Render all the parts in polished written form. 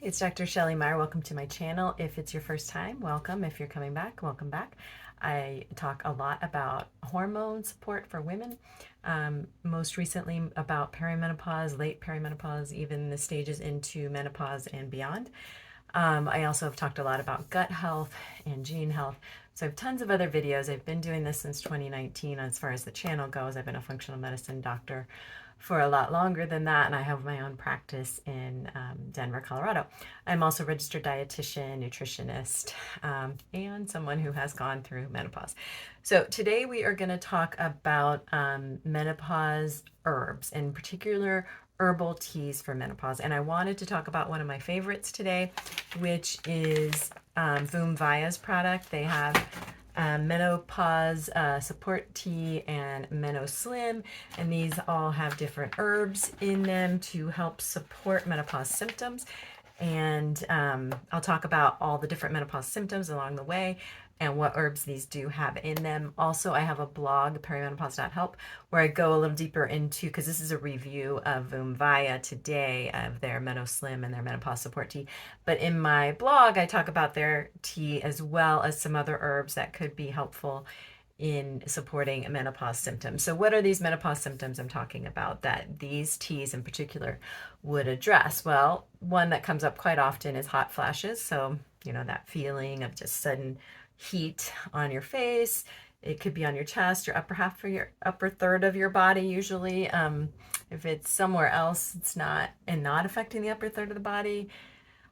it's Dr. Shelley Meyer. Welcome to my channel. If it's your first time, welcome. If you're coming back, welcome back. I talk a lot about hormone support for women, most recently about perimenopause, late perimenopause, even the stages into menopause and beyond. I also have talked a lot about gut health and gene health. So I have tons of other videos. I've been doing this since 2019 as far as the channel goes. I've been a functional medicine doctor for a lot longer than that, and I have my own practice in Denver, Colorado. I'm also a registered dietitian, nutritionist, and someone who has gone through menopause. So today we are going to talk about menopause herbs, in particular herbal teas for menopause. And I wanted to talk about one of my favorites today, which is Voomvaya's product. They have menopause support tea and MenoSlim, and these all have different herbs in them to help support menopause symptoms. And I'll talk about all the different menopause symptoms along the way and what herbs these do have in them. Also, I have a blog, perimenopause.help, where I go a little deeper into, because this is a review of Voomvaya today, of their MenoSlim and their menopause support tea. But in my blog, I talk about their tea as well as some other herbs that could be helpful in supporting menopause symptoms. So what are these menopause symptoms I'm talking about that these teas in particular would address? Well, one that comes up quite often is hot flashes. So, that feeling of just sudden heat on your face. It could be on your chest, your upper half or your upper third of your body usually. If it's somewhere else, it's not affecting the upper third of the body.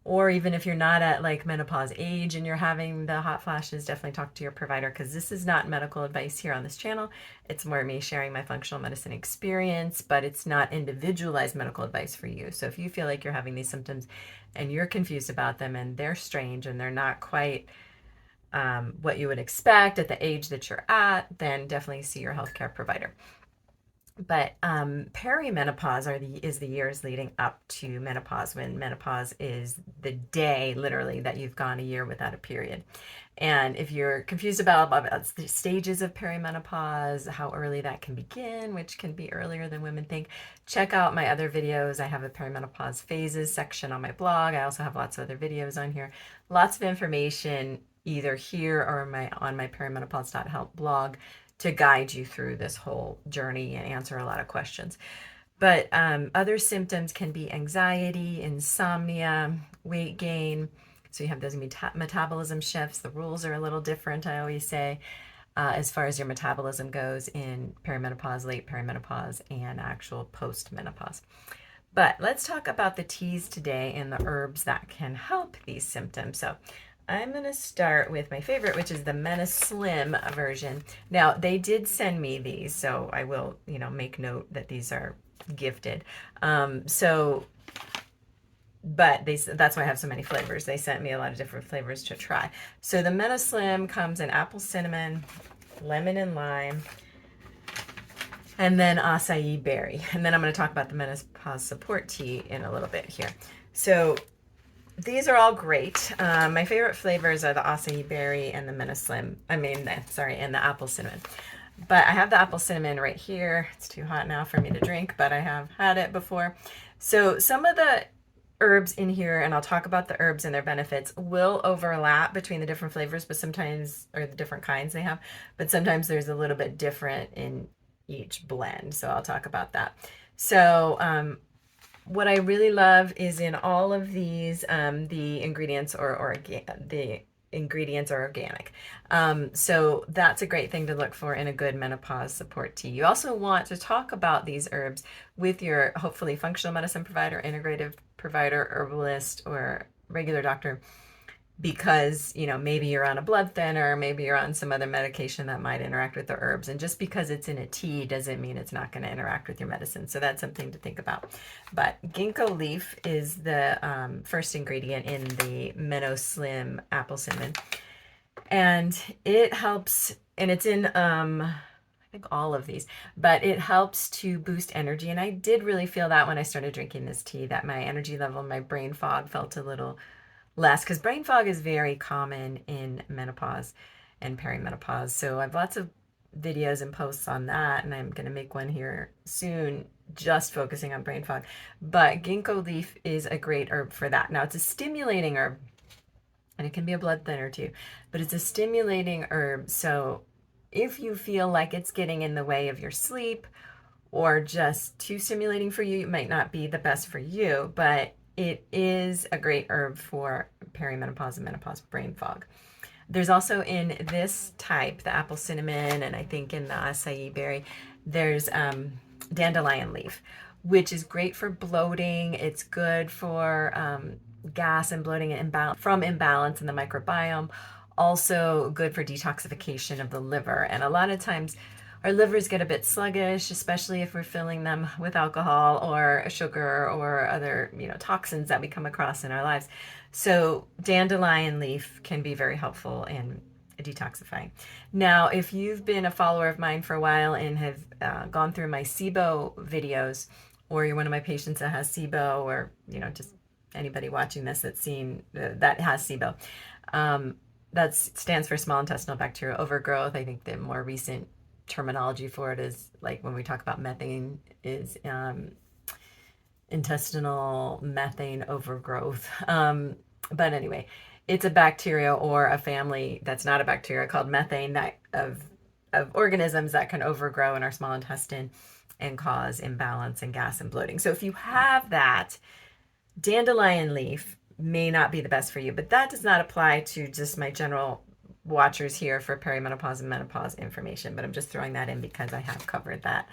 Or even if you're not at like menopause age and you're having the hot flashes, definitely talk to your provider, because this is not medical advice here on this channel. It's more me sharing my functional medicine experience, but it's not individualized medical advice for you. So if you feel like you're having these symptoms and you're confused about them and they're strange and they're not quite what you would expect at the age that you're at, then definitely see your healthcare provider. But perimenopause is the years leading up to menopause, when menopause is the day, literally, that you've gone a year without a period. And if you're confused about the stages of perimenopause, how early that can begin, which can be earlier than women think, check out my other videos. I have a perimenopause phases section on my blog. I also have lots of other videos on here. Lots of information either here or on my perimenopause.help blog to guide you through this whole journey and answer a lot of questions. But other symptoms can be anxiety, insomnia, weight gain. So you have those metabolism shifts. The rules are a little different, I always say, as far as your metabolism goes in perimenopause, late perimenopause, and actual post-menopause. But let's talk about the teas today and the herbs that can help these symptoms. So I'm going to start with my favorite, which is the MenoSlim version. Now, they did send me these, so I will, make note that these are gifted. But that's why I have so many flavors. They sent me a lot of different flavors to try. So the MenoSlim comes in apple cinnamon, lemon and lime, and then acai berry. And then I'm going to talk about the menopause support tea in a little bit here. So these are all great. My favorite flavors are the acai berry and the MenoSlim. And the apple cinnamon. But I have the apple cinnamon right here. It's too hot now for me to drink, but I have had it before. So some of the herbs in here, and I'll talk about the herbs and their benefits, will overlap between the different flavors, but sometimes, or the different kinds they have, but sometimes there's a little bit different in each blend. So I'll talk about that. So, what I really love is in all of these, the ingredients are organic. So that's a great thing to look for in a good menopause support tea. You also want to talk about these herbs with your hopefully functional medicine provider, integrative provider, herbalist, or regular doctor, because maybe you're on a blood thinner, maybe you're on some other medication that might interact with the herbs, and just because it's in a tea doesn't mean it's not going to interact with your medicine. So that's something to think about. But ginkgo leaf is the first ingredient in the MenoSlim apple cinnamon, and it helps, and it's in I think all of these, but it helps to boost energy. And I did really feel that when I started drinking this tea, that my energy level, my brain fog felt a little less, because brain fog is very common in menopause and perimenopause. So I have lots of videos and posts on that, and I'm going to make one here soon just focusing on brain fog. But ginkgo leaf is a great herb for that. Now, it's a stimulating herb, and it can be a blood thinner too, but it's a stimulating herb. So if you feel like it's getting in the way of your sleep or just too stimulating for you, it might not be the best for you, but it is a great herb for perimenopause and menopause brain fog. There's also in this type, the apple cinnamon, and I think in the acai berry, there's dandelion leaf, which is great for bloating. It's good for gas and bloating from imbalance in the microbiome. Also good for detoxification of the liver. And a lot of times our livers get a bit sluggish, especially if we're filling them with alcohol or sugar or other, toxins that we come across in our lives. So dandelion leaf can be very helpful in detoxifying. Now, if you've been a follower of mine for a while and have gone through my SIBO videos, or you're one of my patients that has SIBO, or just anybody watching this that's seen that has SIBO, that stands for small intestinal bacterial overgrowth. I think the more recent terminology for it is, like when we talk about methane, is intestinal methane overgrowth. But anyway, it's a bacteria or a family that's not a bacteria called methane of organisms that can overgrow in our small intestine and cause imbalance and gas and bloating. So if you have that, dandelion leaf may not be the best for you, but that does not apply to just my general watchers here for perimenopause and menopause information, but I'm just throwing that in because I have covered that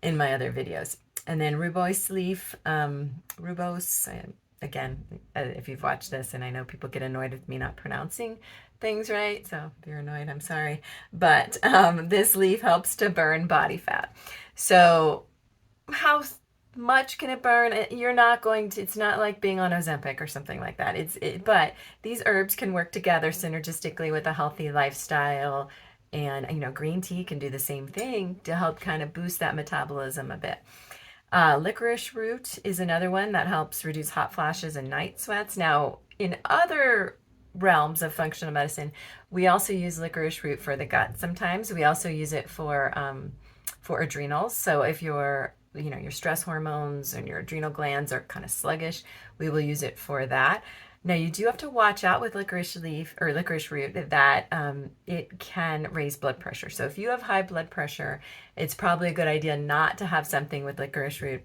in my other videos. And then roobios leaf, again, if you've watched this, and I know people get annoyed with me not pronouncing things right, so if you're annoyed, I'm sorry, but this leaf helps to burn body fat. So how much can it burn? You're not going to, it's not like being on Ozempic or something like that. But these herbs can work together synergistically with a healthy lifestyle. And, green tea can do the same thing to help kind of boost that metabolism a bit. Licorice root is another one that helps reduce hot flashes and night sweats. Now, in other realms of functional medicine, we also use licorice root for the gut. Sometimes we also use it for adrenals. So if your stress hormones and your adrenal glands are kind of sluggish, we will use it for that. Now, you do have to watch out with licorice leaf or licorice root that it can raise blood pressure. So if you have high blood pressure, it's probably a good idea not to have something with licorice root,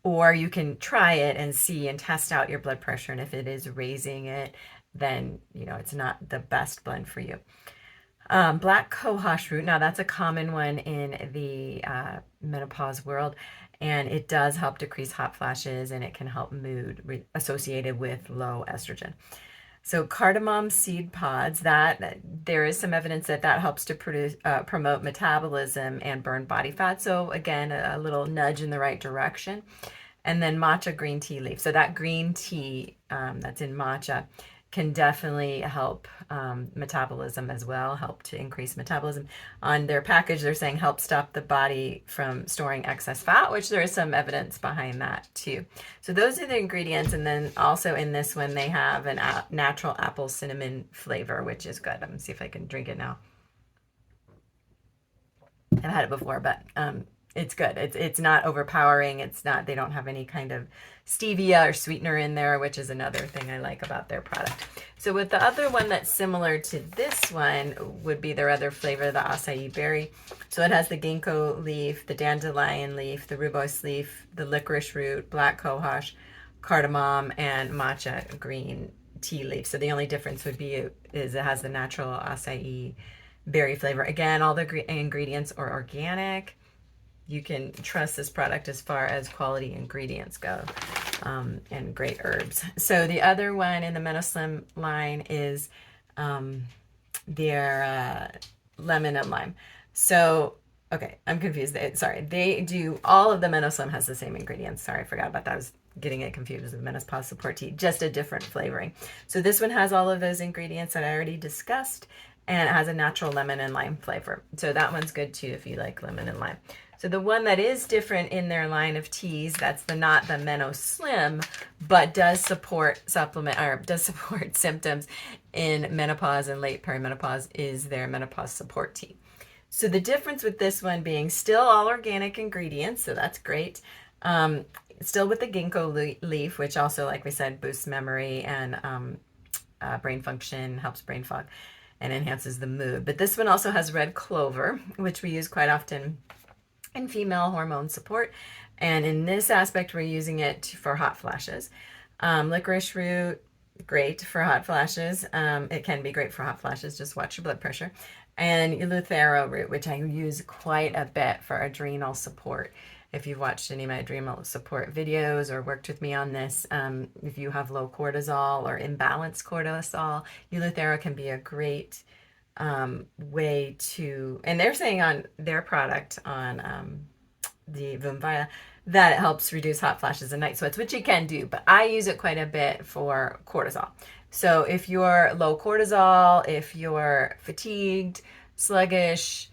or you can try it and see and test out your blood pressure. And if it is raising it, then, it's not the best blend for you. Black cohosh root. Now, that's a common one in the menopause world, and it does help decrease hot flashes, and it can help mood associated with low estrogen. So cardamom seed pods, that there is some evidence that helps to promote metabolism and burn body fat. So again, a little nudge in the right direction. And then matcha green tea leaf. So that green tea that's in matcha can definitely help metabolism as well, help to increase metabolism. On their package, they're saying help stop the body from storing excess fat, which there is some evidence behind that too. So those are the ingredients. And then also in this one, they have a natural apple cinnamon flavor, which is good. I'm gonna see if I can drink it now. I've had it before, but it's good. It's not overpowering. They don't have any kind of stevia or sweetener in there, which is another thing I like about their product. So with the other one that's similar to this one would be their other flavor, the acai berry. So it has the ginkgo leaf, the dandelion leaf, the roobios leaf, the licorice root, black cohosh, cardamom, and matcha green tea leaf. So the only difference would be is it has the natural acai berry flavor. Again, all the ingredients are organic. You can trust this product as far as quality ingredients go, and great herbs. So the other one in the MenoSlim line is their lemon and lime. So, okay, I'm confused. Sorry, they do, all of the MenoSlim has the same ingredients. Sorry, I forgot about that. I was getting it confused with menopause support tea, just a different flavoring. So this one has all of those ingredients that I already discussed, and it has a natural lemon and lime flavor. So that one's good too if you like lemon and lime. So the one that is different in their line of teas, that's not the MenoSlim, but does support symptoms in menopause and late perimenopause, is their menopause support tea. So the difference with this one being still all organic ingredients, so that's great. Still with the ginkgo leaf, which also, like we said, boosts memory and brain function, helps brain fog, and enhances the mood. But this one also has red clover, which we use quite often in female hormone support. And in this aspect, we're using it for hot flashes. Licorice root, great for hot flashes. It can be great for hot flashes. Just watch your blood pressure. And eleuthero root, which I use quite a bit for adrenal support. If you've watched any of my adrenal support videos or worked with me on this, if you have low cortisol or imbalanced cortisol, eleuthero can be a great way to, and they're saying on their product on the Voomvaya that it helps reduce hot flashes and night sweats, which you can do, but I use it quite a bit for cortisol. So if you're low cortisol, if you're fatigued, sluggish,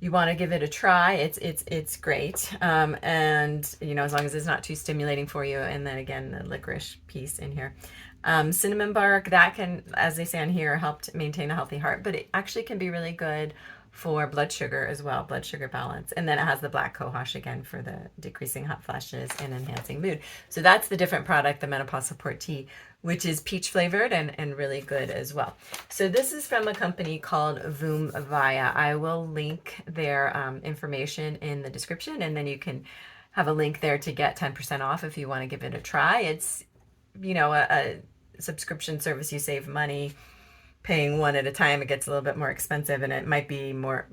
you want to give it a try, it's great. And you know, as long as it's not too stimulating for you. And then again, the licorice piece in here. Cinnamon bark, that can, as they say on here, help to maintain a healthy heart, but it actually can be really good for blood sugar as well, blood sugar balance. And then it has the black cohosh again for the decreasing hot flashes and enhancing mood. So that's the different product, the menopause support tea, which is peach flavored and really good as well. So this is from a company called Voomvaya. I will link their information in the description, and then you can have a link there to get 10% off if you want to give it a try. It's, you know, a subscription service. You save money paying one at a time. It gets a little bit more expensive, and it might be more,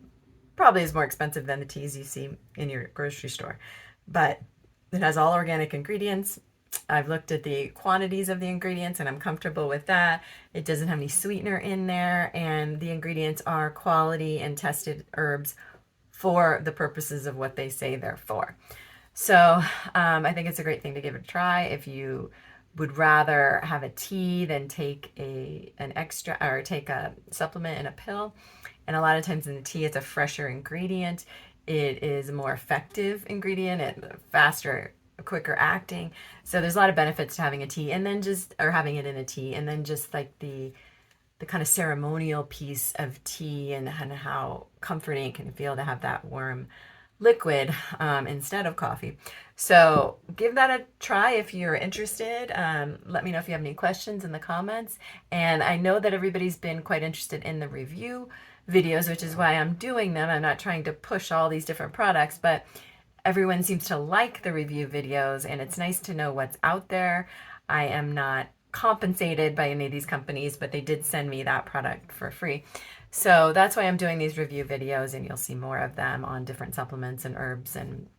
probably is more expensive than the teas you see in your grocery store. But it has all organic ingredients. I've looked at the quantities of the ingredients and I'm comfortable with that. It doesn't have any sweetener in there, and the ingredients are quality and tested herbs for the purposes of what they say they're for. So I think it's a great thing to give it a try. If you would rather have a tea than take an extra or take a supplement in a pill, and a lot of times in the tea it's a fresher ingredient, it is a more effective ingredient, it faster, quicker acting. So there's a lot of benefits to having a tea, and then just, or having it in a tea, and then just like the kind of ceremonial piece of tea and how comforting it can feel to have that warm liquid instead of coffee. So give that a try if you're interested. Let me know if you have any questions in the comments. And I know that everybody's been quite interested in the review videos, which is why I'm doing them. I'm not trying to push all these different products, but everyone seems to like the review videos, and it's nice to know what's out there. I am not compensated by any of these companies, but they did send me that product for free. So that's why I'm doing these review videos, and you'll see more of them on different supplements and herbs and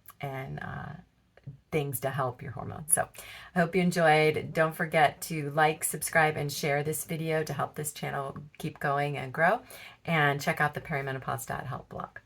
things to help your hormones. So I hope you enjoyed. Don't forget to like, subscribe, and share this video to help this channel keep going and grow. And check out the perimenopause.help blog.